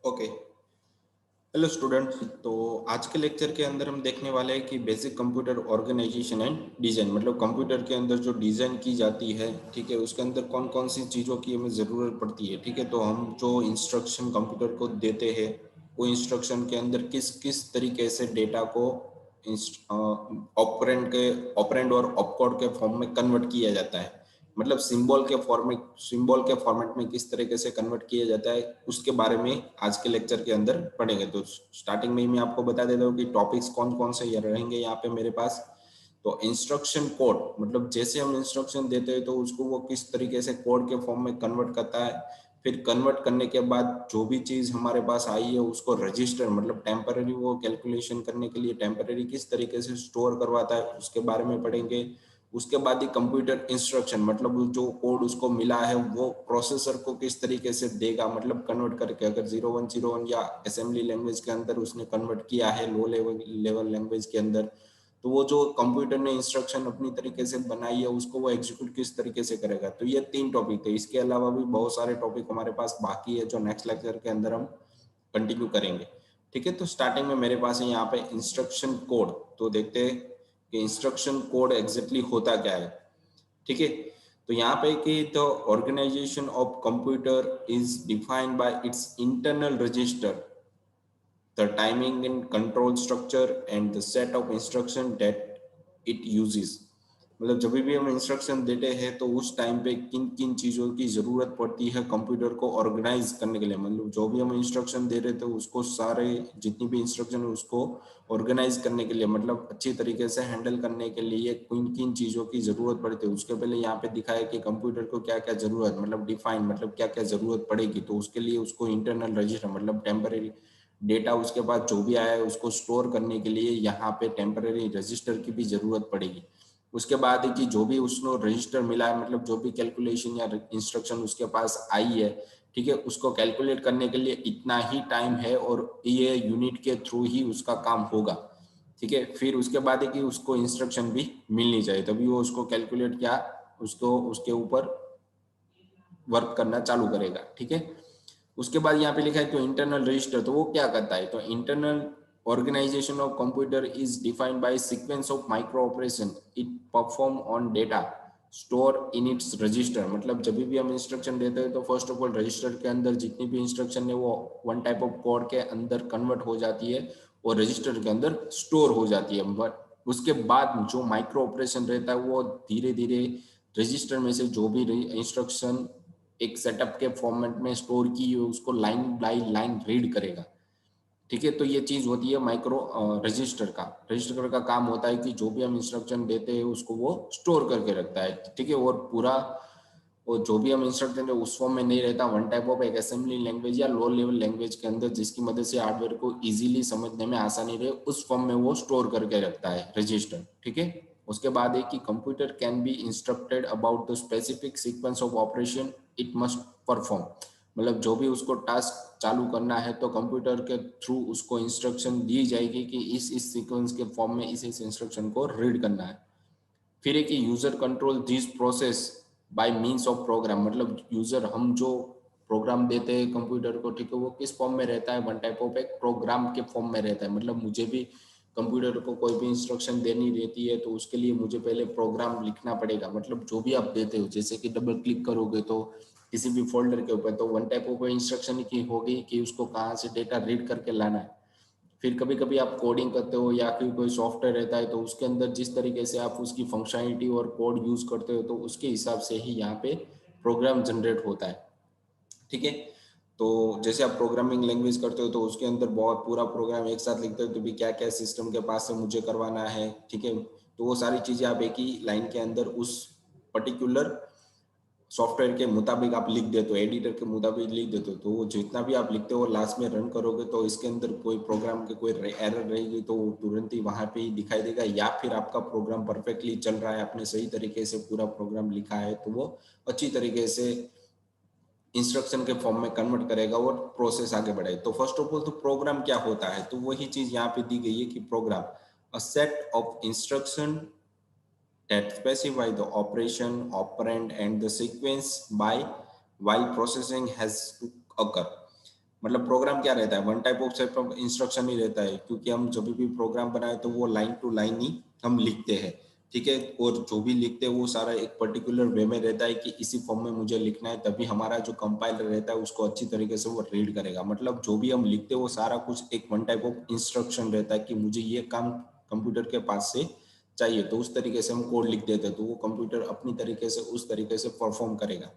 Okay. Hello student. तो आज के लेक्चर के अंदर हम देखने वाले हैं कि basic computer organisation and design, मतलब कंप्यूटर के अंदर जो डिज़ाइन की जाती है, ठीक है, उसके अंदर कौन कौन सी चीज़ों की हमें ज़रूरत पड़ती है। ठीक है, तो हम जो इंस्ट्रक्शन कंप्यूटर को देते हैं, वो इंस्ट्रक्शन के अंदर किस किस तरीके से डेटा को ऑपरेंड और ऑपकोड के फॉर्म में कन्वर्ट किया जाता है, मतलब सिंबल के फॉर्मेट में किस तरीके से कन्वर्ट किया जाता है, उसके बारे में आज के लेक्चर के अंदर पढ़ेंगे। तो स्टार्टिंग में ही मैं आपको बता देता हूँ कि टॉपिक्स कौन कौन से ये रहेंगे यहाँ पे मेरे पास। तो इंस्ट्रक्शन कोड, मतलब जैसे हम इंस्ट्रक्शन देते हैं तो उसको वो किस तरीके से कोड के फॉर्म में कन्वर्ट करता है। फिर कन्वर्ट करने के बाद जो भी चीज़ हमारे पास आई है उसको रजिस्टर, मतलब टेम्पररी वो कैलकुलेशन करने के लिए टेम्पररी किस तरीके से स्टोर करवाता है, उसके बारे में पढ़ेंगे। उसके बाद ही कंप्यूटर इंस्ट्रक्शन, मतलब जो कोड उसको मिला है वो प्रोसेसर को किस तरीके से देगा, मतलब कन्वर्ट करके, अगर 0101 या असेंबली लैंग्वेज के अंदर उसने कन्वर्ट किया है लो लेवल लैंग्वेज के अंदर, तो वो जो कंप्यूटर ने इंस्ट्रक्शन अपनी तरीके से बनाई है उसको वो एग्जीक्यूट किस तरीके से करेगा। तो ये 3 टॉपिक थे। इसके अलावा भी बहुत सारे टॉपिक हमारे पास बाकी है जो नेक्स्ट लेक्चर के अंदर हम कंटिन्यू करेंगे। ठीक है, तो स्टार्टिंग में मेरे पास है यहाँ पे इंस्ट्रक्शन कोड। तो देखते हैं कि इंस्ट्रक्शन कोड एग्जैक्टली होता क्या है। ठीक है, तो यहाँ पे कि the organisation of computer is defined by its internal register, the timing and control structure and the set of instruction that it uses। मतलब जब भी हम इंस्ट्रक्शन देते हैं तो उस टाइम पे किन किन चीज़ों की ज़रूरत पड़ती है कंप्यूटर को ऑर्गेनाइज करने के लिए, मतलब जो भी हम इंस्ट्रक्शन दे रहे थे उसको सारे जितनी भी इंस्ट्रक्शन है उसको ऑर्गेनाइज करने के लिए, मतलब अच्छी तरीके से हैंडल करने के लिए किन किन चीज़ों की ज़रूरत पड़ती है। उसके पहले यहाँ पे दिखाया कि कंप्यूटर को क्या क्या ज़रूरत, मतलब डिफाइन, मतलब क्या क्या ज़रूरत पड़ेगी। तो उसके लिए उसको इंटरनल रजिस्टर, मतलब टेम्परेरी डेटा, उसके बाद जो भी आया है उसको स्टोर करने के लिए यहाँ पे टेम्पररी रजिस्टर की भी ज़रूरत पड़ेगी। उसके बाद है कि जो भी उसको रजिस्टर मिला है, मतलब जो भी कैलकुलेशन या इंस्ट्रक्शन उसके पास आई है, ठीक है, उसको कैलकुलेट करने के लिए इतना ही टाइम है और ये यूनिट के थ्रू ही उसका काम होगा। ठीक है, फिर उसके बाद है कि उसको इंस्ट्रक्शन भी मिलनी चाहिए तभी वो उसको कैलकुलेट क्या उसको उसके ऊपर वर्क करना चालू करेगा। ठीक है, उसके बाद यहाँ पे लिखा है तो इंटरनल रजिस्टर, तो वो क्या करता है। तो internal organisation of computer is defined by sequence of micro operation it perform on data store in its register, मतलब जब भी हम इंस्ट्रक्शन देते हैं तो फर्स्ट ऑफ ऑल रजिस्टर के अंदर जितनी भी इंस्ट्रक्शन है वो वन टाइप ऑफ कोड के अंदर कन्वर्ट हो जाती है और रजिस्टर के अंदर स्टोर हो जाती है। बट उसके बाद जो माइक्रो ऑपरेशन रहता है वो धीरे धीरे रजिस्टर में से जो भी इंस्ट्रक्शन एक सेटअप के फॉर्मेट में स्टोर की है उसको लाइन बाई लाइन रीड करेगा। ठीक है, तो ये चीज होती है माइक्रो रजिस्टर का। रजिस्टर का काम होता है कि जो भी हम इंस्ट्रक्शन देते हैं उसको वो स्टोर करके रखता है। ठीक है, और पूरा और जो भी हम इंस्ट्रक्शन देते उस फॉर्म में नहीं रहता, वन टाइप ऑफ एक असेंबली लैंग्वेज या लो लेवल लैंग्वेज के अंदर जिसकी मदद से हार्डवेयर को इजीली समझने में आसानी रहे उस फॉर्म में वो स्टोर करके रखता है रजिस्टर। ठीक है, उसके बाद है कि computer can be instructed about the specific sequence of operation it must perform, मतलब जो भी उसको टास्क चालू करना है तो कंप्यूटर के थ्रू उसको इंस्ट्रक्शन दी जाएगी कि इस सीक्वेंस के फॉर्म में इस इंस्ट्रक्शन को रीड करना है। फिर है कि user control this process by means of program, मतलब यूजर हम जो प्रोग्राम देते हैं कंप्यूटर को, ठीक है, वो किस फॉर्म में रहता है, वन टाइप ऑफ एक प्रोग्राम के फॉर्म में रहता है। मतलब मुझे भी कंप्यूटर को कोई भी इंस्ट्रक्शन देनी रहती है तो उसके लिए मुझे पहले प्रोग्राम लिखना पड़ेगा, मतलब जो भी आप देते हो जैसे कि डबल क्लिक करोगे तो किसी भी फोल्डर के ऊपर तो वन टाइप ऑफ इंस्ट्रक्शन की होगी कि उसको कहाँ से डेटा रीड करके लाना है। फिर कभी कभी आप कोडिंग करते हो या फिर कोई सॉफ्टवेयर रहता है तो उसके अंदर जिस तरीके से आप उसकी फंक्शनैलिटी और कोड यूज करते हो तो उसके हिसाब से ही यहाँ पे प्रोग्राम जनरेट होता है। ठीक है, तो जैसे आप प्रोग्रामिंग लैंग्वेज करते हो तो उसके अंदर बहुत पूरा प्रोग्राम एक साथ लिखते हो तो भी क्या क्या सिस्टम के पास से मुझे करवाना है। ठीक है, तो वो सारी चीजें आप एक ही लाइन के अंदर उस पर्टिकुलर सॉफ्टवेयर के मुताबिक आप लिख देते हो, एडिटर के मुताबिक लिख देते हो, तो वो जितना भी आप लिखते हो लास्ट में रन करोगे तो इसके अंदर कोई प्रोग्राम के कोई एरर रहेगी तो तुरंत ही वहां पे ही दिखाई देगा, या फिर आपका प्रोग्राम परफेक्टली चल रहा है, आपने सही तरीके से पूरा प्रोग्राम लिखा है तो वो अच्छी तरीके से इंस्ट्रक्शन के फॉर्म में कन्वर्ट करेगा और प्रोसेस आगे बढ़ाएगा। तो फर्स्ट ऑफ ऑल तो प्रोग्राम क्या होता है, तो वही चीज यहाँ पे दी गई है कि program a set of instruction that specify the operation, operand, and the sequence by while processing has to occur। मतलब प्रोग्राम क्या रहता है, one type of set of instruction ही रहता है, क्योंकि हम जब भी प्रोग्राम बनाए तो वो लाइन टू लाइन ही हम लिखते हैं, ठीक है। और जो भी लिखते हैं वो सारा एक पर्टिकुलर वे में रहता है कि इसी फॉर्म में मुझे लिखना है, तभी हमारा जो कंपाइलर रहता है उसको अच्छी तरीके से वो रीड करेगा। मतलब जो भी हम लिखते हैं वो सारा कुछ एक वन टाइप ऑफ इंस्ट्रक्शन रहता है कि मुझे ये काम कंप्यूटर के पास से चाहिए, तो उस तरीके से हम कोड लिख देते हैं, तो वो कंप्यूटर अपनी तरीके से उस तरीके से परफॉर्म करेगा,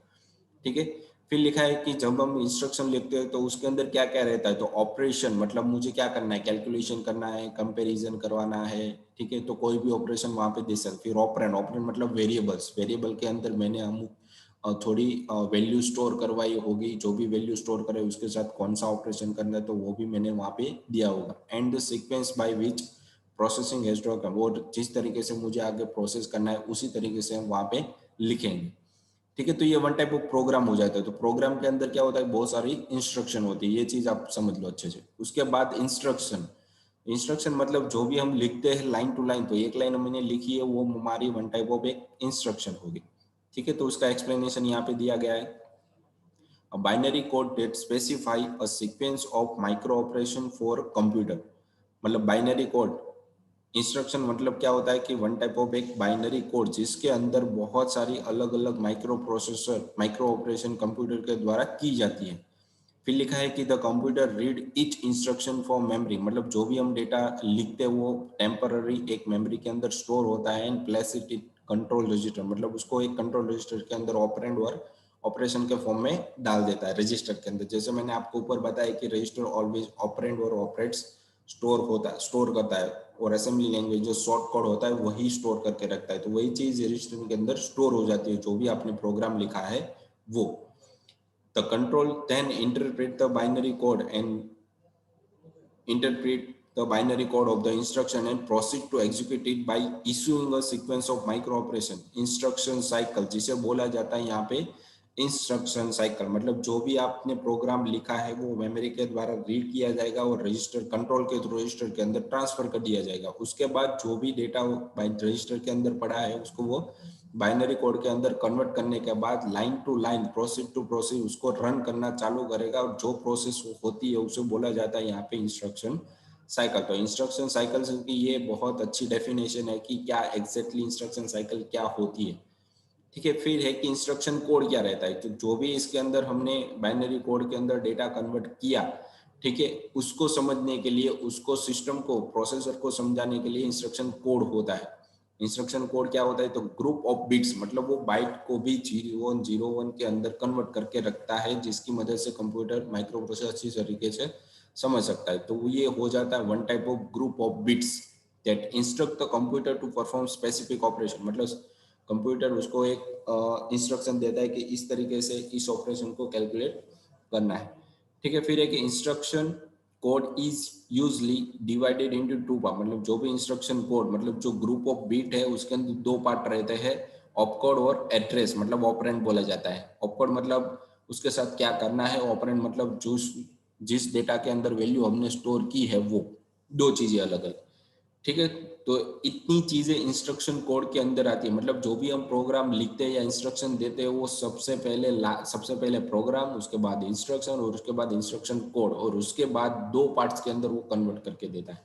ठीक है। फिर लिखा है कि जब हम इंस्ट्रक्शन लिखते हैं तो उसके अंदर क्या क्या रहता है, तो ऑपरेशन मतलब मुझे क्या करना है, कैलकुलेशन करना है, कंपैरिजन करवाना है, ठीक है, तो कोई भी ऑपरेशन वहां पे दे सकते। फिर ऑपरेंड, ऑपरेंड मतलब वेरिएबल्स, वेरिएबल के अंदर मैंने हम थोड़ी वैल्यू स्टोर करवाई होगी, जो भी वैल्यू स्टोर करे उसके साथ कौन सा ऑपरेशन करना है तो वो भी मैंने वहां पे दिया होगा। And the sequence by which processing has to happen, वो जिस तरीके से मुझे आगे प्रोसेस करना है उसी तरीके से हम वहां पे लिखेंगे, ठीक है। तो ये वन टाइप ऑफ प्रोग्राम हो जाता है। तो प्रोग्राम के अंदर क्या होता है, बहुत सारी इंस्ट्रक्शन होती है, ये चीज आप समझ लो अच्छे से। उसके बाद इंस्ट्रक्शन, इंस्ट्रक्शन मतलब जो भी हम लिखते हैं लाइन टू लाइन, तो एक लाइन मैंने लिखी है वो हमारी वन टाइप ऑफ एक इंस्ट्रक्शन होगी, ठीक है। तो उसका एक्सप्लेनेशन यहाँ पे दिया गया है। A binary code that specify a sequence of micro operation for computer, मतलब बाइनरी कोड इंस्ट्रक्शन मतलब क्या होता है कि वन टाइप ऑफ एक बाइनरी कोड जिसके अंदर बहुत सारी अलग अलग micro processor micro operation computer के द्वारा की जाती है। फिर लिखा है कि the computer read each instruction from memory, मतलब जो भी हम डेटा लिखते हैं वो टेम्पररी एक मेमोरी के अंदर स्टोर होता है, and place it in control register, मतलब उसको एक कंट्रोल रजिस्टर के अंदर ऑपरेंड और ऑपरेशन के फॉर्म में डाल देता है रजिस्टर के अंदर। जैसे मैंने आपको ऊपर बताया कि रजिस्टर ऑलवेज ऑपरेंड और ऑपरेट्स स्टोर होता है, स्टोर करता है, और असेंबली लैंग्वेज जो शॉर्ट कोड होता है वही स्टोर करके रखता है। तो वही चीज रजिस्टर के अंदर स्टोर हो जाती है, जो भी आपने प्रोग्राम लिखा है वो। The control then interpret the binary code and interpret the binary code of the instruction and proceed to execute it by issuing a sequence of micro operation instruction cycle, जिसे बोला जाता है यहाँ पे इंस्ट्रक्शन साइकिल। मतलब जो भी आपने प्रोग्राम लिखा है वो मेमोरी के द्वारा रीड किया जाएगा और रजिस्टर कंट्रोल के थ्रू रजिस्टर के अंदर ट्रांसफर कर दिया जाएगा। उसके बाद जो भी डेटा रजिस्टर के अंदर पड़ा है उसको वो बाइनरी कोड के अंदर कन्वर्ट करने के बाद line to line process to process उसको रन करना चालू करेगा, और जो प्रोसेस होती है उसे बोला जाता है यहाँ पे इंस्ट्रक्शन साइकिल। तो इंस्ट्रक्शन साइकिल की ये बहुत अच्छी डेफिनेशन है कि क्या एग्जैक्टली इंस्ट्रक्शन साइकिल क्या होती है, ठीक है। फिर है कि इंस्ट्रक्शन कोड क्या रहता है, तो जो भी इसके अंदर हमने बाइनरी कोड के अंदर डेटा कन्वर्ट किया, ठीक है, उसको समझने के लिए उसको सिस्टम को प्रोसेसर को समझाने के लिए इंस्ट्रक्शन कोड होता है। इंस्ट्रक्शन कोड क्या होता है, तो ग्रुप ऑफ बिट्स, मतलब वो बाइट को भी 0101 के अंदर कन्वर्ट करके रखता है, जिसकी मदद से कंप्यूटर माइक्रो प्रोसेसर अच्छी तरीके से समझ सकता है। तो ये हो जाता है one type of group of bits that instruct the computer to perform specific operation, मतलब कंप्यूटर उसको एक इंस्ट्रक्शन देता है कि इस तरीके से इस ऑपरेशन को कैलकुलेट करना है, ठीक है। फिर है कि instruction code is usually divided into two part, मतलब जो भी इंस्ट्रक्शन कोड मतलब जो ग्रुप ऑफ बीट है उसके अंदर दो पार्ट रहते हैं, ऑपकोड और एड्रेस, मतलब ऑपरेंड बोला जाता है। ऑपकोड मतलब उसके साथ क्या करना है, ऑपरेंड मतलब जो जिस डेटा के अंदर वैल्यू हमने स्टोर की है वो, दो चीजें अलग अलग, ठीक है। तो इतनी चीजें इंस्ट्रक्शन कोड के अंदर आती है, मतलब जो भी हम प्रोग्राम लिखते हैं या इंस्ट्रक्शन देते हैं वो सबसे पहले प्रोग्राम, उसके बाद इंस्ट्रक्शन, और उसके बाद इंस्ट्रक्शन कोड, और उसके बाद दो पार्ट्स के अंदर वो कन्वर्ट करके देता है,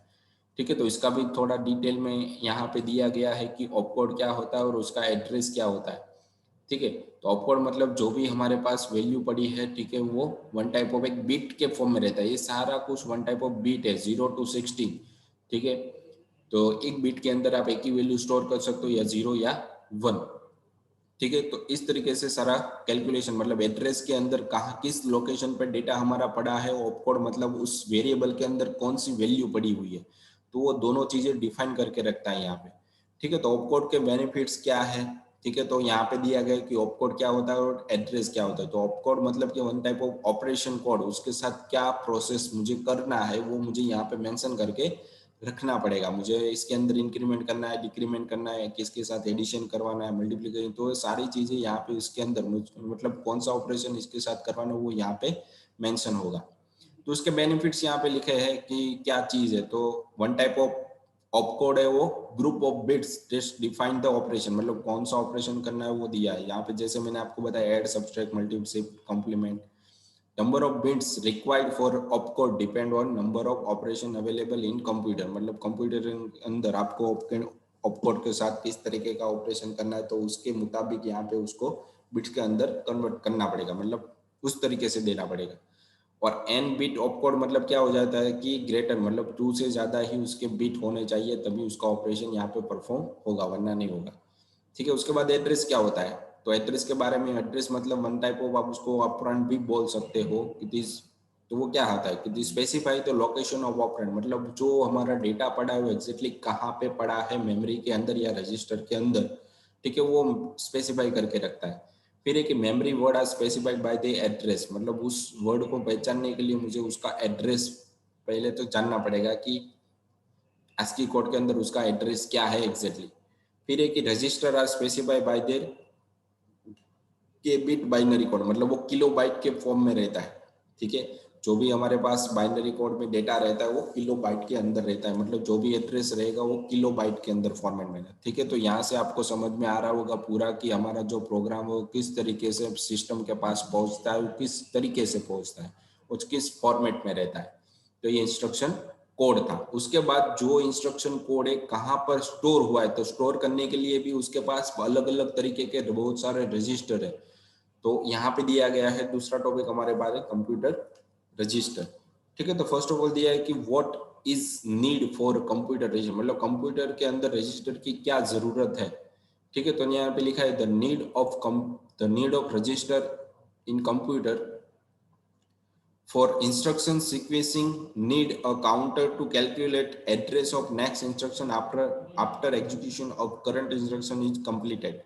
ठीक है। तो इसका भी थोड़ा डिटेल में यहाँ पे दिया गया है कि ऑपकोड क्या होता है और उसका एड्रेस क्या होता है, ठीक है। तो ऑपकोड मतलब जो भी हमारे पास वैल्यू पड़ी है, ठीक है, वो वन टाइप ऑफ एक बीट के फॉर्म में रहता है। ये सारा कुछ वन टाइप ऑफ बीट है 0 to 16, ठीक है। तो एक बिट के अंदर आप एक ही वैल्यू स्टोर कर सकते हो, या 0 या 1, ठीक है। तो इस तरीके से सारा कैलकुलेशन, मतलब एड्रेस के अंदर कहाँ किस लोकेशन पर डेटा हमारा पड़ा है, ऑपकोड मतलब उस वेरिएबल के अंदर कौन सी वैल्यू पड़ी हुई है, तो वो दोनों चीजें डिफाइन करके रखता है यहाँ पे, ठीक है। तो ऑपकोड के बेनिफिट्स क्या है, ठीक है, तो यहाँ पे दिया गया कि ऑपकोड क्या होता है और एड्रेस क्या होता है। तो ऑपकोड मतलब कि one type of operation code, उसके साथ क्या प्रोसेस मुझे करना है वो मुझे यहाँ पे मेंशन करके रखना पड़ेगा। मुझे इसके अंदर इंक्रीमेंट करना है, डिक्रीमेंट करना है, किसके साथ एडिशन करवाना है, मल्टीप्लिकेशन, तो सारी चीजें यहाँ पे इसके अंदर मतलब कौन सा ऑपरेशन इसके साथ करवाना है वो यहाँ पे मेंशन होगा। तो उसके बेनिफिट्स यहाँ पे लिखे हैं कि क्या चीज है, तो वन टाइप ऑफ ऑपकोड है वो group of bits just define the operation, मतलब कौन सा ऑपरेशन करना है वो दिया है यहाँ पे। जैसे मैंने आपको बताया add, subtract, multiplication, complement, number of bits required for opcode depend on number of operation available in computer, मतलब कंप्यूटर के अंदर आपको ऑपकोड के साथ किस तरीके का ऑपरेशन करना है तो उसके मुताबिक यहाँ पे उसको बिट्स के अंदर कन्वर्ट करना पड़ेगा, मतलब उस तरीके से देना पड़ेगा। और एन बिट ऑपकोड मतलब क्या हो जाता है कि ग्रेटर, मतलब 2 से ज्यादा ही उसके बिट होने चाहिए तभी उसका ऑपरेशन यहाँ पे परफॉर्म होगा, वरना नहीं होगा। ठीक है, उसके बाद एड्रेस क्या होता है, तो एड्रेस के बारे में, एड्रेस मतलब वन टाइप ऑफ, आप उसको ऑपरेंड भी बोल सकते हो कि दिस, तो वो क्या आता है कि this specify the location of operand, मतलब जो हमारा डेटा पड़ा है वो एग्जैक्टली कहाँ पे पड़ा है, मेमोरी के अंदर या रजिस्टर के अंदर, ठीक है, वो स्पेसिफाई करके रखता है। फिर एक memory word are specified by the address, मतलब उस वर्ड को पहचानने के लिए मुझे उसका एड्रेस पहले तो जानना पड़ेगा कि ASCII कोड के अंदर उसका एड्रेस क्या है एग्जैक्टली। फिर एक register are specify by their के बिट बाइनरी कोड, मतलब वो किलो बाइट के फॉर्म में रहता है। ठीक है, जो भी हमारे पास बाइनरी कोड में डेटा रहता है वो किलो बाइट के अंदर रहता है, मतलब जो भी एड्रेस रहेगा वो किलो बाइट के अंदर फॉर्मेट में है। ठीक है, तो यहाँ से आपको समझ में आ रहा होगा पूरा कि हमारा जो प्रोग्राम है वो किस तरीके से सिस्टम के पास पहुंचता है, वो किस तरीके से पहुंचता है, वो किस फॉर्मेट में रहता है। तो ये इंस्ट्रक्शन कोड था। उसके बाद जो इंस्ट्रक्शन कोड है कहाँ पर स्टोर हुआ है, तो स्टोर करने के लिए भी उसके पास अलग अलग तरीके के बहुत सारे रजिस्टर है। तो यहाँ पे दिया गया है दूसरा टॉपिक हमारे पास है कंप्यूटर रजिस्टर। ठीक है, तो फर्स्ट ऑफ ऑल दिया है कि what is need for computer register, मतलब कंप्यूटर के अंदर रजिस्टर की क्या जरूरत है। ठीक है, तो यहाँ पे लिखा है the need of register in computer for instruction sequencing need a counter to calculate address of next instruction after execution of current instruction is completed।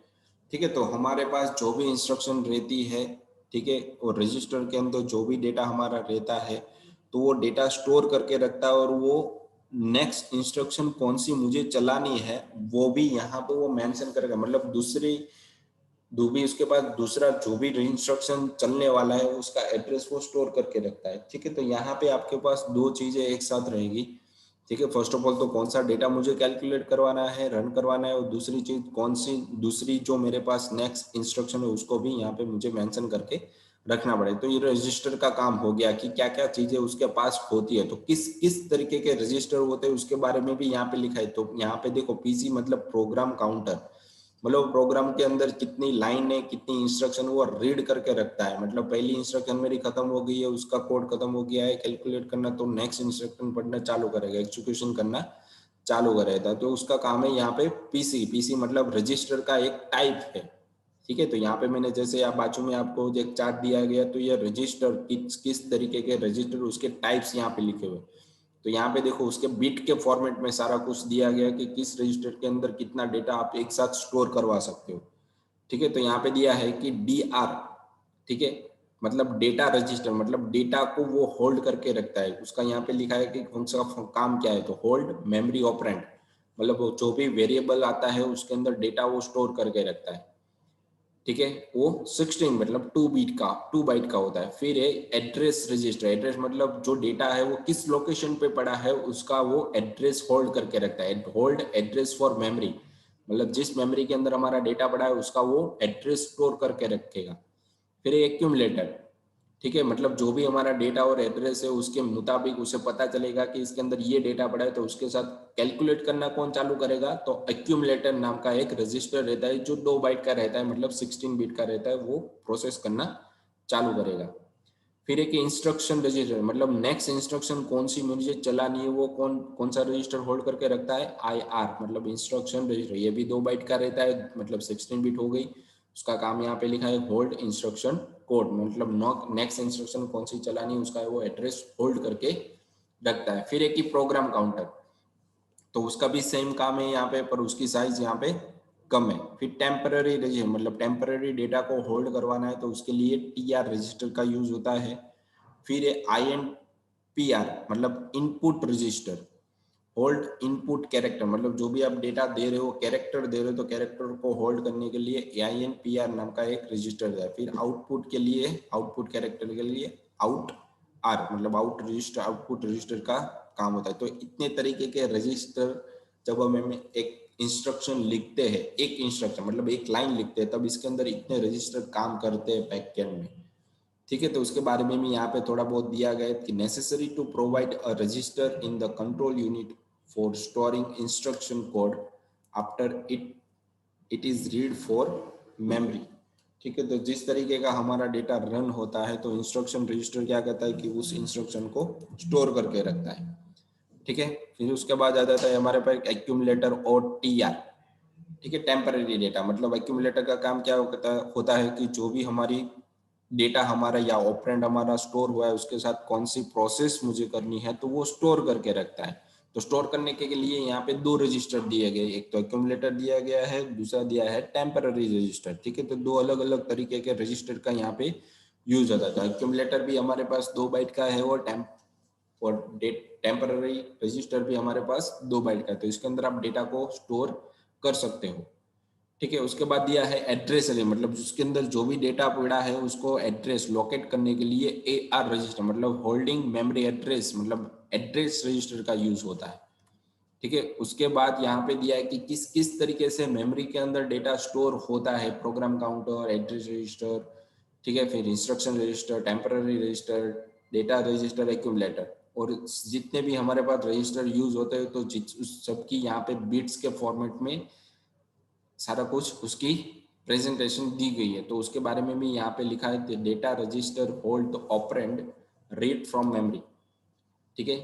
ठीक है, तो हमारे पास जो भी इंस्ट्रक्शन रहती है, ठीक है, और रजिस्टर के अंदर जो भी डेटा हमारा रहता है तो वो डेटा स्टोर करके रखता है, और वो नेक्स्ट इंस्ट्रक्शन कौन सी मुझे चलानी है वो भी यहाँ पे वो मेंशन करेगा, मतलब जो भी उसके पास दूसरा जो भी इंस्ट्रक्शन चलने वाला है उसका एड्रेस वो स्टोर करके रखता है। ठीक है, तो यहाँ पे आपके पास दो चीजें एक साथ रहेगी। ठीक है, फर्स्ट ऑफ ऑल तो कौन सा डेटा मुझे कैलकुलेट करवाना है, रन करवाना है, और दूसरी चीज कौन सी दूसरी जो मेरे पास नेक्स्ट इंस्ट्रक्शन है उसको भी यहाँ पे मुझे मेंशन करके रखना पड़ेगा। तो ये रजिस्टर का काम हो गया कि क्या क्या चीजें उसके पास होती है, तो किस किस तरीके के रजिस्टर होते हैं उसके बारे में भी यहाँ पे लिखा है। तो यहाँ पे देखो पीसी मतलब प्रोग्राम काउंटर, मतलब प्रोग्राम के अंदर कितनी लाइन है कितनी इंस्ट्रक्शन वो रीड करके रखता है, मतलब पहली इंस्ट्रक्शन मेरी खत्म हो गई है, उसका कोड खत्म हो गया है कैलकुलेट करना, तो नेक्स्ट इंस्ट्रक्शन पढ़ना चालू करेगा, एग्जीक्यूशन करना चालू करेगा। तो उसका काम है यहाँ पे पीसी, पीसी मतलब रजिस्टर का एक टाइप है। ठीक है, तो यहाँ पे मैंने जैसे आप बाजू में आपको एक चार्ट दिया गया, तो ये रजिस्टर किस तरीके के रजिस्टर उसके टाइप्स यहाँ पे लिखे हुए। तो यहाँ पे देखो उसके बिट के फॉर्मेट में सारा कुछ दिया गया कि किस रजिस्टर के अंदर कितना डेटा आप एक साथ स्टोर करवा सकते हो। ठीक है, तो यहाँ पे दिया है कि DR, ठीक है, मतलब डेटा रजिस्टर, मतलब डेटा को वो होल्ड करके रखता है। उसका यहाँ पे लिखा है कि कौन सा काम क्या है, तो होल्ड मेमोरी ऑपरेंड, मतलब वो जो भी वेरिएबल आता है उसके अंदर डेटा वो स्टोर करके रखता है। ठीक है, वो 16 मतलब 2 बाइट का होता है। फिर है एड्रेस रजिस्टर, एड्रेस मतलब जो डेटा है वो किस लोकेशन पे पड़ा है उसका वो एड्रेस होल्ड करके रखता है, होल्ड एड्रेस फॉर मेमोरी, मतलब जिस मेमोरी के अंदर हमारा डेटा पड़ा है उसका वो एड्रेस स्टोर करके रखेगा। फिर एक्यूमुलेटर, ठीक है, मतलब जो भी हमारा डेटा और एड्रेस है उसके मुताबिक उसे पता चलेगा कि इसके अंदर ये डेटा पड़ा है, तो उसके साथ कैलकुलेट करना कौन चालू करेगा, तो एक्यूमुलेटर नाम का एक रजिस्टर रहता है जो 2 बाइट का रहता है, मतलब 16 बिट का रहता है, वो प्रोसेस करना चालू करेगा। फिर एक इंस्ट्रक्शन रजिस्टर, मतलब नेक्स्ट इंस्ट्रक्शन कौन सी मुझे चलानी है वो कौन कौन सा रजिस्टर होल्ड करके रखता है, IR मतलब इंस्ट्रक्शन रजिस्टर, ये भी 2 बाइट का रहता है, मतलब 16 बिट हो गई। उसका काम यहाँ पे लिखा है होल्ड इंस्ट्रक्शन कोड, मतलब नेक्स्ट इंस्ट्रक्शन कौन सी चलानी है उसका वो एड्रेस होल्ड करके रखता है। फिर एक ही प्रोग्राम काउंटर, तो उसका भी सेम काम है यहाँ पे, पर उसकी साइज यहाँ पे कम है। फिर टेम्पररी रजिस्टर, मतलब टेम्पररी डेटा को होल्ड करवाना है तो उसके लिए TR रजिस्टर का यूज होता है। फिर INPR मतलब input register, hold input character, मतलब जो भी आप डेटा दे रहे हो कैरेक्टर दे रहे हो तो कैरेक्टर को होल्ड करने के लिए INPR नाम का एक रजिस्टर है। फिर आउटपुट के लिए, आउटपुट कैरेक्टर के लिए OUT-R मतलब आउट रजिस्टर, आउटपुट रजिस्टर का काम होता है। तो इतने तरीके के रजिस्टर जब हम एक इंस्ट्रक्शन लिखते हैं, एक इंस्ट्रक्शन मतलब एक लाइन लिखते हैं, तब इसके अंदर इतने रजिस्टर काम करते हैं बैकएंड में। ठीक है, तो उसके बारे में भी यहाँ पे थोड़ा बहुत दिया गया है कि necessary to provide a register in the control unit for storing instruction code after it is read for memory. ठीक है, तो जिस तरीके का हमारा डेटा रन होता है तो इंस्ट्रक्शन रजिस्टर क्या करता है कि उस इंस्ट्रक्शन को स्टोर करके रखता है। ठीक है, फिर उसके बाद आ जाता है हमारे पास एक्यूमुलेटर और टीआर। ठीक है, टेम्पररी डेटा, मतलब एक्यूमुलेटर का काम क्या होता है कि जो भी हमारी डेटा हमारा या ऑपरेंड हमारा स्टोर हुआ है उसके साथ कौन सी प्रोसेस मुझे करनी है तो वो स्टोर करके रखता है। तो स्टोर करने के लिए यहाँ पे दो रजिस्टर दिए गए, एक तो एक्यूमुलेटर दिया गया है, दूसरा दिया है टेम्पररी रजिस्टर। ठीक है, तो दो अलग अलग तरीके के रजिस्टर का यहाँ पे यूज होता था। एक्यूमुलेटर भी हमारे पास 2 बाइट का है और टेम्पररी रजिस्टर भी हमारे पास 2 बाइट का है, तो इसके अंदर आप डेटा को स्टोर कर सकते हो। ठीक है, उसके बाद दिया है एड्रेस अरे, मतलब जिसके अंदर जो भी डेटा पड़ा है उसको एड्रेस लोकेट करने के लिए AR रजिस्टर, मतलब होल्डिंग मेमोरी एड्रेस, मतलब एड्रेस रजिस्टर का यूज होता है। ठीक है, उसके बाद यहाँ पे दिया है कि किस किस तरीके से मेमोरी के अंदर डेटा स्टोर होता है, प्रोग्राम काउंटर, एड्रेस रजिस्टर, ठीक है, फिर instruction register, temporary register, data register, accumulator, और जितने भी हमारे पास रजिस्टर यूज होते हैं तो उस सबकी यहाँ पे बिट्स के फॉर्मेट में सारा कुछ उसकी प्रेजेंटेशन दी गई है। तो उसके बारे में भी यहाँ पे लिखा है data register hold operand read from memory. ठीक है,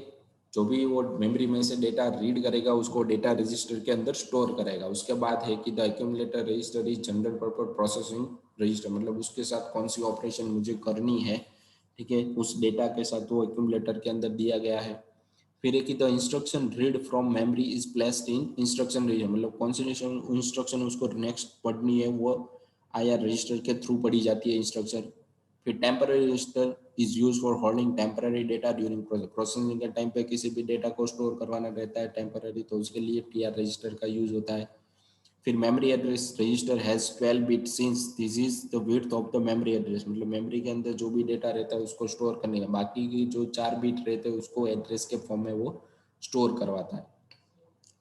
जो भी वो मेमोरी में से डेटा रीड करेगा उसको डेटा रजिस्टर के अंदर स्टोर करेगा। उसके बाद है कि the accumulator register is general purpose processing register, मतलब उसके साथ कौन सी ऑपरेशन मुझे करनी है, ठीक है, उस डेटा के साथ वो एक्यूमुलेटर के अंदर दिया गया है। फिर एक the instruction read from memory is placed in instruction register, मतलब कौन सी इंस्ट्रक्शन उसको नेक्स्ट पढ़नी है वो IR रजिस्टर के थ्रू पढ़ी जाती है इंस्ट्रक्शन। फिर temporary register is use for holding temporary data during processing के टाइम पे किसी भी डेटा को स्टोर करवाना रहता है टेम्पररी, तो उसके लिए TR रजिस्टर का यूज होता है। फिर memory address register has 12 bit since this is the width of the memory address, मतलब मेमोरी के अंदर जो भी डेटा रहता है उसको स्टोर करने का, बाकी की जो 4 बिट रहते हैं उसको एड्रेस के फॉर्म में वो स्टोर करवाता है।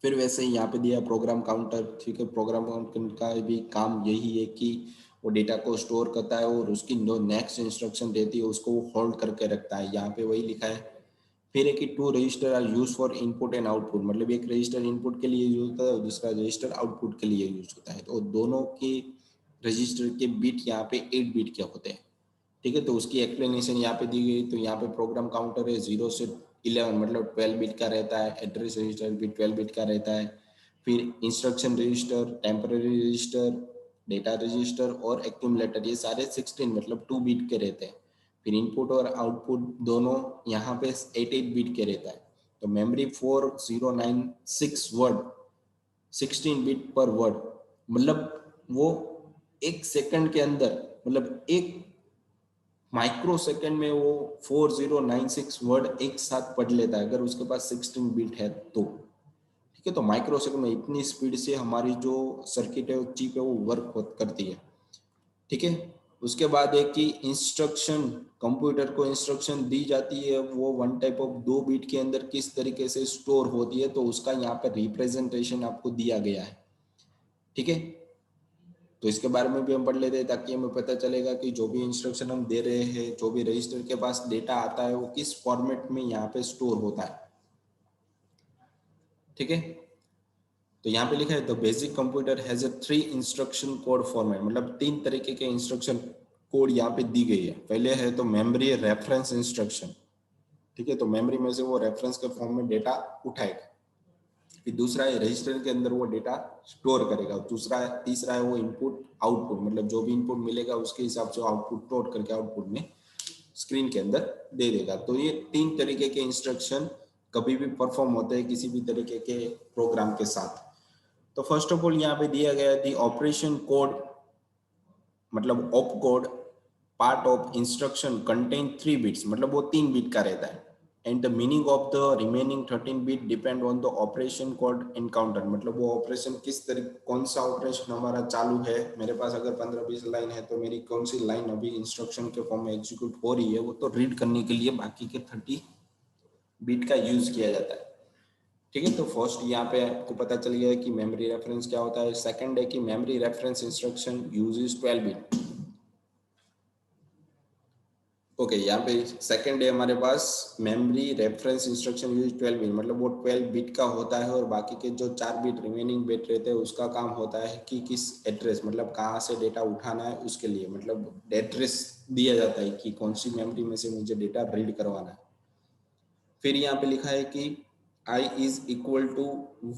फिर वैसे ही यहाँ पे दिया प्रोग्राम काउंटर। ठीक है, प्रोग्राम काउंटर का भी काम यही है कि वो डेटा को स्टोर करता है और उसकी जो नेक्स्ट इंस्ट्रक्शन रहती है उसको वो होल्ड करके रखता है, यहाँ पे वही लिखा है। फिर एक two register are use for input and output, मतलब एक रजिस्टर इनपुट के लिए यूज होता है और दूसरा रजिस्टर आउटपुट के लिए यूज होता है, तो दोनों के रजिस्टर के बिट यहाँ पे 8 बिट के होते हैं। ठीक है, तो उसकी एक्सप्लेनेशन यहाँ पे दी गई। तो यहाँ पे प्रोग्राम काउंटर है 0 से 11, मतलब 12 बिट का रहता है। एड्रेस रजिस्टर भी 12 बिट का रहता है। फिर instruction register, temporary register, data register और एक्यूमुलेटर ये सारे 16, मतलब 2 बिट के रहते हैं। फिर इनपुट और आउटपुट दोनों यहाँ पे 8 बिट के रहता है। तो मेमोरी 4096 वर्ड, 16 बिट पर वर्ड, मतलब वो एक सेकंड के अंदर, मतलब एक माइक्रो सेकंड में वो 4096 वर्ड एक साथ पढ़ लेता है अगर उसके पास 16 बिट है तो। ठीक है, तो माइक्रो सेकंड में इतनी स्पीड से हमारी जो सर्किट है चिप है वो वर्क करती है। ठीक है, उसके बाद एक कि इंस्ट्रक्शन, कंप्यूटर को इंस्ट्रक्शन दी जाती है वो वन टाइप ऑफ 2 बिट के अंदर किस तरीके से स्टोर होती है, तो उसका यहाँ पर रिप्रेजेंटेशन आपको दिया गया है। ठीक है, तो इसके बारे में भी हम पढ़ लेते हैं ताकि हमें पता चलेगा कि जो भी इंस्ट्रक्शन हम दे रहे हैं, जो भी रजिस्टर के पास डेटा आता है वो किस फॉर्मेट में यहाँ पे स्टोर होता है। ठीक है, तो यहाँ पे लिखा है the basic computer has a 3 instruction code format, मतलब 3 तरीके के इंस्ट्रक्शन कोड यहाँ पे दी गई है। पहले है तो मेमोरी रेफरेंस इंस्ट्रक्शन। ठीक है, तो मेमोरी में से वो रेफरेंस के फॉर्म में डेटा उठाएगा। फिर दूसरा है रजिस्टर के अंदर वो डेटा स्टोर करेगा। तीसरा है वो इनपुट आउटपुट, मतलब जो भी इनपुट मिलेगा उसके हिसाब से आउटपुट नोट करके आउटपुट में स्क्रीन के अंदर दे देगा। तो ये 3 तरीके के इंस्ट्रक्शन कभी भी परफॉर्म होते हैं किसी भी तरीके के प्रोग्राम के साथ। तो फर्स्ट ऑफ ऑल यहाँ पे दिया गया दी ऑपरेशन कोड, मतलब op code part of instruction contain 3 bits, मतलब वो 3 बिट का रहता है। And the meaning of the remaining 13 bit depend on the operation code encounter, मतलब वो ऑपरेशन किस तरीके, कौन सा ऑपरेशन हमारा चालू है। मेरे पास अगर 15-20 लाइन है तो मेरी कौन सी लाइन अभी इंस्ट्रक्शन के फॉर्म में एग्जीक्यूट हो रही है वो तो रीड करने के लिए बाकी के 30 बिट का यूज किया जाता है। ठीक है, तो फर्स्ट यहाँ पे आपको पता चल गया है कि मेमोरी रेफरेंस क्या होता है। सेकंड है कि memory reference instruction uses 12 bit. Okay, यहाँ पे सेकंड है हमारे पास memory reference instruction use 12 bit, मतलब वो 12 बिट का होता है और बाकी के जो 4 बिट रिमेनिंग बिट रहते हैं उसका काम होता है कि किस एड्रेस, मतलब कहाँ से डेटा उठाना है उसके लिए, मतलब एड्रेस दिया जाता है कि कौन सी मेमोरी में से मुझे डेटा रीड करवाना है। फिर यहाँ पे लिखा है कि आई इज इक्वल टू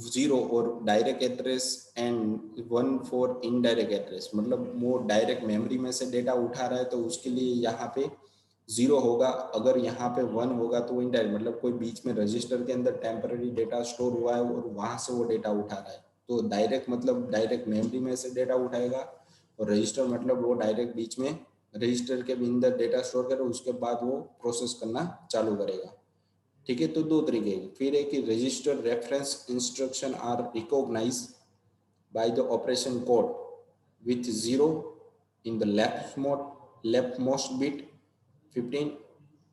0 और direct address and 1 for indirect address, मतलब वो डायरेक्ट मेमोरी में से डेटा उठा रहा है तो उसके लिए यहाँ पे 0 होगा, अगर यहाँ पे 1 होगा तो इनडायरेक्ट, मतलब कोई बीच में रजिस्टर के अंदर टेम्पररी डेटा स्टोर हुआ है और वहां से वो डेटा उठा रहा है, तो डायरेक्ट मतलब डायरेक्ट मेमोरी में से डेटा उठाएगा, और रजिस्टर मतलब वो डायरेक्ट बीच में रजिस्टर के अंदर डेटा स्टोर करे उसके बाद वो प्रोसेस करना चालू करेगा। ठीक है, तो दो तरीके हैं। फिर है कि register reference instruction are recognize by the operation code with 0 in the left most bit 15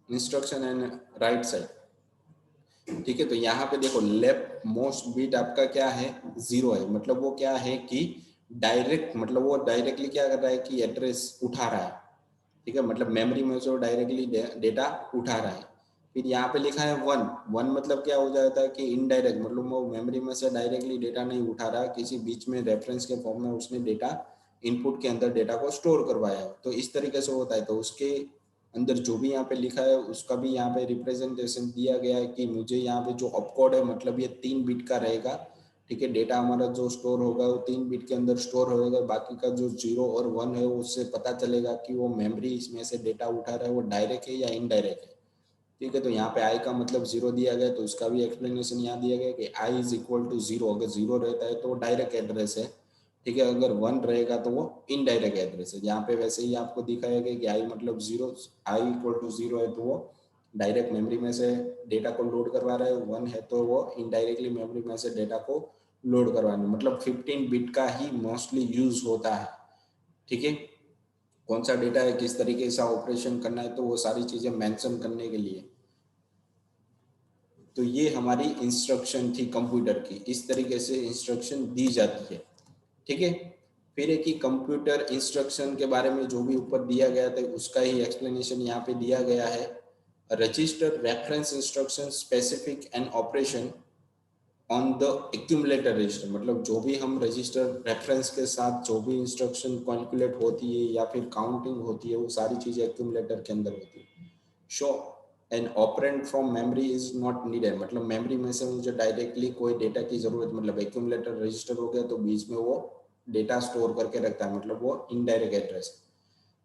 instruction and right side. ठीक है, तो यहाँ पे देखो लेफ्ट मोस्ट बिट आपका क्या है, 0 है, मतलब वो क्या है कि डायरेक्ट, मतलब वो डायरेक्टली क्या कर रहा है कि एड्रेस उठा रहा है। ठीक है, मतलब मेमोरी में से डायरेक्टली डेटा उठा रहा है। फिर यहाँ पे लिखा है 1, 1 मतलब क्या हो जाता है कि इनडायरेक्ट, मतलब वो मेमोरी में से डायरेक्टली डेटा नहीं उठा रहा, किसी बीच में रेफरेंस के फॉर्म में उसने डेटा इनपुट के अंदर डेटा को स्टोर करवाया है, तो इस तरीके से होता है। तो उसके अंदर जो भी यहाँ पे लिखा है उसका भी यहाँ पे रिप्रेजेंटेशन दिया गया है कि मुझे यहाँ पे जो ऑपकोड है मतलब ये 3 बिट का रहेगा। ठीक है, डेटा हमारा जो स्टोर होगा वो 3 बिट के अंदर स्टोर होगा, बाकी का जो 0 और 1 है उससे पता चलेगा कि वो मेमोरी इसमें से डेटा उठा रहा है वो डायरेक्ट है या इनडायरेक्ट है। ठीक है, तो यहाँ पे आई का मतलब 0 दिया गया, तो उसका भी एक्सप्लेनेशन यहाँ दिया गया कि आई इज इक्वल टू 0, अगर 0 रहता है तो वो डायरेक्ट एड्रेस है। ठीक है, अगर 1 रहेगा तो वो इनडायरेक्ट एड्रेस है। यहाँ पे वैसे ही आपको दिखाया गया कि आई मतलब 0, आई इक्वल टू 0 है तो वो डायरेक्ट मेमोरी में से डेटा को लोड करवा रहा है, 1 है तो वो इनडायरेक्टली मेमोरी में से डेटा को लोड करवाना, मतलब 15 बिट का ही मोस्टली यूज होता है। ठीक है, कौन सा डेटा है, किस तरीके से ऑपरेशन करना है, तो वो सारी चीजें मेंशन करने के लिए। तो ये हमारी इंस्ट्रक्शन थी कंप्यूटर की, इस तरीके से इंस्ट्रक्शन दी जाती है। ठीक है, फिर एक ही कंप्यूटर इंस्ट्रक्शन के बारे में जो भी ऊपर दिया गया था उसका ही एक्सप्लेनेशन यहाँ पे दिया गया है। Register reference instruction specific and operation on the accumulator register, मतलब जो भी हम रजिस्टर रेफरेंस के साथ जो भी इंस्ट्रक्शन कैलकुलेट होती है या फिर काउंटिंग होती है वो सारी चीजें एक्यूमुलेटर के अंदर होती है। Show N operand from memory is not needed, मतलब मेमोरी में से मुझे डायरेक्टली कोई डेटा की जरूरत, मतलब एक्यूमुलेटर रजिस्टर हो गया तो बीच में वो डेटा स्टोर करके रखता है, मतलब वो indirect address.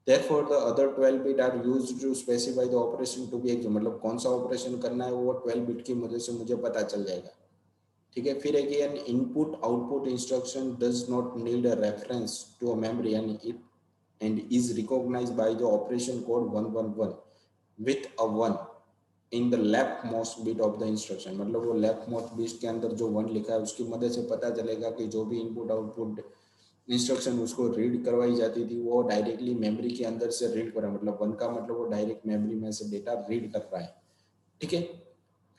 Therefore, the other 12 bit are used to specify the operation to be executed, मतलब कौन सा ऑपरेशन करना है वो 12 बिट की मदद से मुझे पता चल जाएगा। ठीक है, फिर again input output instruction does not need a reference to a memory and is recognized by the operation code 111 with a 1 in the left most bit of the instruction, मतलब वो लेफ्ट मोस्ट बिट के अंदर जो 1 लिखा है उसकी मदद से पता चलेगा कि जो भी इनपुट आउटपुट इंस्ट्रक्शन उसको रीड करवाई जाती थी वो डायरेक्टली मेमोरी के अंदर से रीड कर रहा है, मतलब 1 का मतलब वो डायरेक्ट मेमोरी में से डेटा रीड कर रहा है। ठीक है,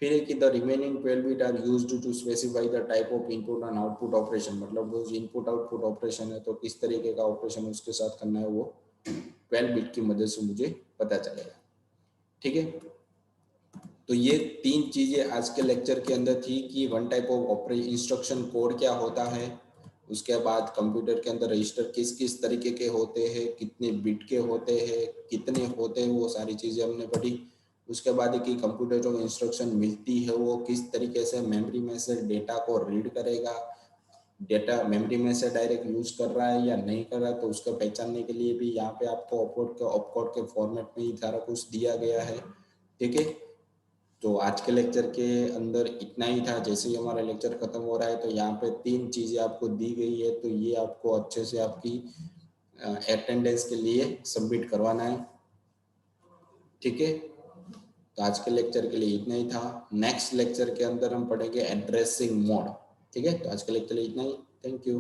फिर है कि the remaining 12 bit are used to specify the type of input and output operation, मतलब वो इनपुट आउटपुट ऑपरेशन है तो किस तरीके का ऑपरेशन उसके साथ करना है वो 12 बिट की मदद से मुझे पता चलेगा। ठीक है, तो ये 3 चीजें आज के लेक्चर के अंदर थी कि one type of operation instruction code क्या होता है, उसके बाद कंप्यूटर के अंदर रजिस्टर किस किस तरीके के होते हैं, कितने बिट के होते हैं, कितने होते हैं, वो सारी चीजें हमने पढ़ी। उसके बाद कि कंप्यूटर जो इंस्ट्रक्शन मिलती है वो किस तरीके से मेमोरी में से डेटा को रीड करेगा, डेटा मेमोरी में से डायरेक्ट यूज कर रहा है या नहीं कर रहा है, तो उसको पहचानने के लिए भी यहाँ पे आपको ऑपकोड के फॉर्मेट में ही सारा कुछ दिया गया है। ठीक है, तो आज के लेक्चर के अंदर इतना ही था। जैसे ही हमारा लेक्चर खत्म हो रहा है तो यहाँ पे 3 चीजें आपको दी गई है, तो ये आपको अच्छे से आपकी अटेंडेंस के लिए सबमिट करवाना है। ठीक है, तो आज के लेक्चर के लिए इतना ही था। नेक्स्ट लेक्चर के अंदर हम पढ़ेंगे एड्रेसिंग मोड। ठीक है, तो आज के लेक्चर के लिए इतना ही। Thank you.